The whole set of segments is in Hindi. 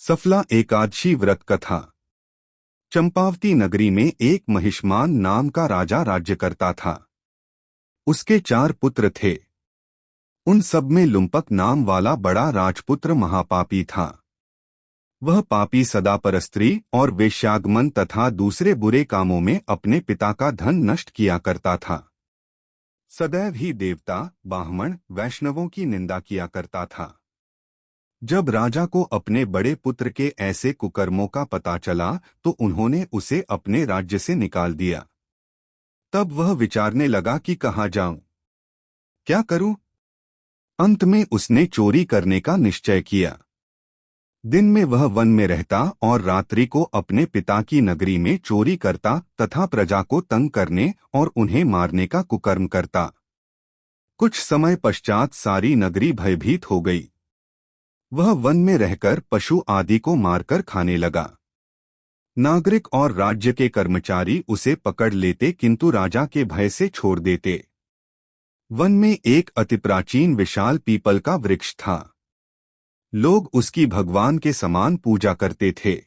सफला एकादशी व्रत कथा। चंपावती नगरी में एक महिष्मान नाम का राजा राज्य करता था। उसके 4 पुत्र थे। उन सब में लुम्पक नाम वाला बड़ा राजपुत्र महापापी था। वह पापी सदा परस्त्री और वेश्यागमन तथा दूसरे बुरे कामों में अपने पिता का धन नष्ट किया करता था। सदैव ही देवता, ब्राह्मण, वैष्णवों की निंदा किया करता था। जब राजा को अपने बड़े पुत्र के ऐसे कुकर्मों का पता चला तो उन्होंने उसे अपने राज्य से निकाल दिया। तब वह विचारने लगा कि कहाँ जाऊं, क्या करूं। अंत में उसने चोरी करने का निश्चय किया। दिन में वह वन में रहता और रात्रि को अपने पिता की नगरी में चोरी करता तथा प्रजा को तंग करने और उन्हें मारने का कुकर्म करता। कुछ समय पश्चात सारी नगरी भयभीत हो गई। वह वन में रहकर पशु आदि को मारकर खाने लगा। नागरिक और राज्य के कर्मचारी उसे पकड़ लेते किंतु राजा के भय से छोड़ देते। वन में एक अति प्राचीन विशाल पीपल का वृक्ष था। लोग उसकी भगवान के समान पूजा करते थे।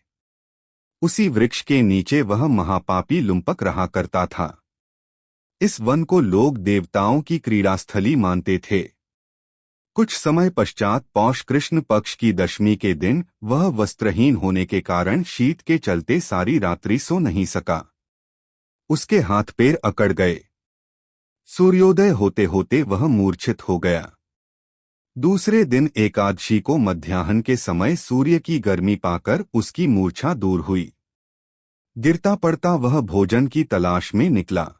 उसी वृक्ष के नीचे वह महापापी लुम्पक रहा करता था। इस वन को लोग देवताओं की क्रीड़ास्थली मानते थे। कुछ समय पश्चात पौष कृष्ण पक्ष की दशमी के दिन वह वस्त्रहीन होने के कारण शीत के चलते सारी रात्रि सो नहीं सका। उसके हाथ पैर अकड़ गए। सूर्योदय होते होते वह मूर्छित हो गया। दूसरे दिन एकादशी को मध्याह्न के समय सूर्य की गर्मी पाकर उसकी मूर्छा दूर हुई। गिरता पड़ता वह भोजन की तलाश में निकला।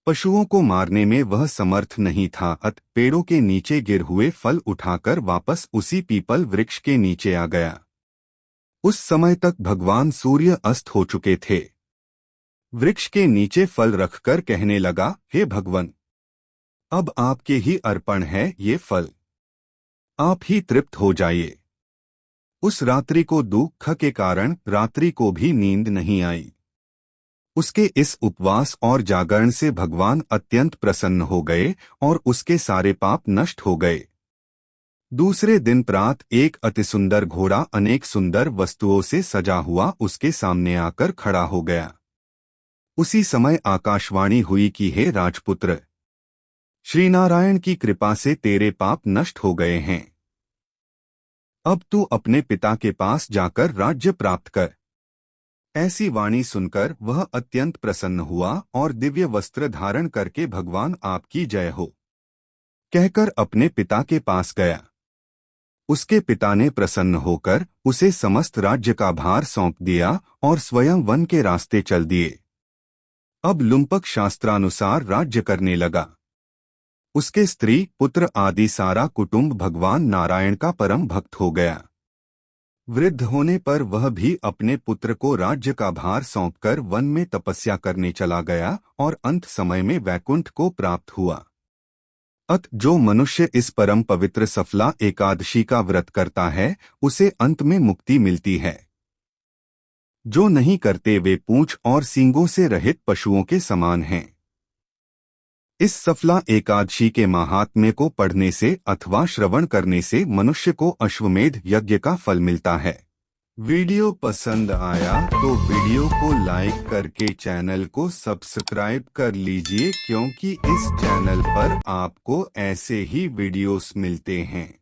पशुओं को मारने में वह समर्थ नहीं था, अतः पेड़ों के नीचे गिर हुए फल उठाकर वापस उसी पीपल वृक्ष के नीचे आ गया। उस समय तक भगवान सूर्य अस्त हो चुके थे। वृक्ष के नीचे फल रखकर कहने लगा, हे भगवान, अब आपके ही अर्पण है ये फल, आप ही तृप्त हो जाइए। उस रात्रि को दुख के कारण रात्रि को भी नींद नहीं आई। उसके इस उपवास और जागरण से भगवान अत्यंत प्रसन्न हो गए और उसके सारे पाप नष्ट हो गए। दूसरे दिन प्रात एक अति सुंदर घोड़ा अनेक सुंदर वस्तुओं से सजा हुआ उसके सामने आकर खड़ा हो गया। उसी समय आकाशवाणी हुई कि हे राजपुत्र, श्रीनारायण की कृपा से तेरे पाप नष्ट हो गए हैं। अब तू अपने पिता के पास जाकर राज्य प्राप्त कर। ऐसी वाणी सुनकर वह अत्यंत प्रसन्न हुआ और दिव्य वस्त्र धारण करके भगवान आपकी जय हो कहकर अपने पिता के पास गया। उसके पिता ने प्रसन्न होकर उसे समस्त राज्य का भार सौंप दिया और स्वयं वन के रास्ते चल दिए। अब लुम्पक शास्त्रानुसार राज्य करने लगा। उसके स्त्री, पुत्र आदि सारा कुटुंब भगवान नारायण का परम भक्त हो गया। वृद्ध होने पर वह भी अपने पुत्र को राज्य का भार सौंपकर वन में तपस्या करने चला गया और अंत समय में वैकुंठ को प्राप्त हुआ। अत जो मनुष्य इस परम पवित्र सफला एकादशी का व्रत करता है उसे अंत में मुक्ति मिलती है। जो नहीं करते वे पूंछ और सींगों से रहित पशुओं के समान हैं। इस सफला एकादशी के महात्म्य को पढ़ने से अथवा श्रवण करने से मनुष्य को अश्वमेध यज्ञ का फल मिलता है। वीडियो पसंद आया तो वीडियो को लाइक करके चैनल को सब्सक्राइब कर लीजिए, क्योंकि इस चैनल पर आपको ऐसे ही वीडियोस मिलते हैं।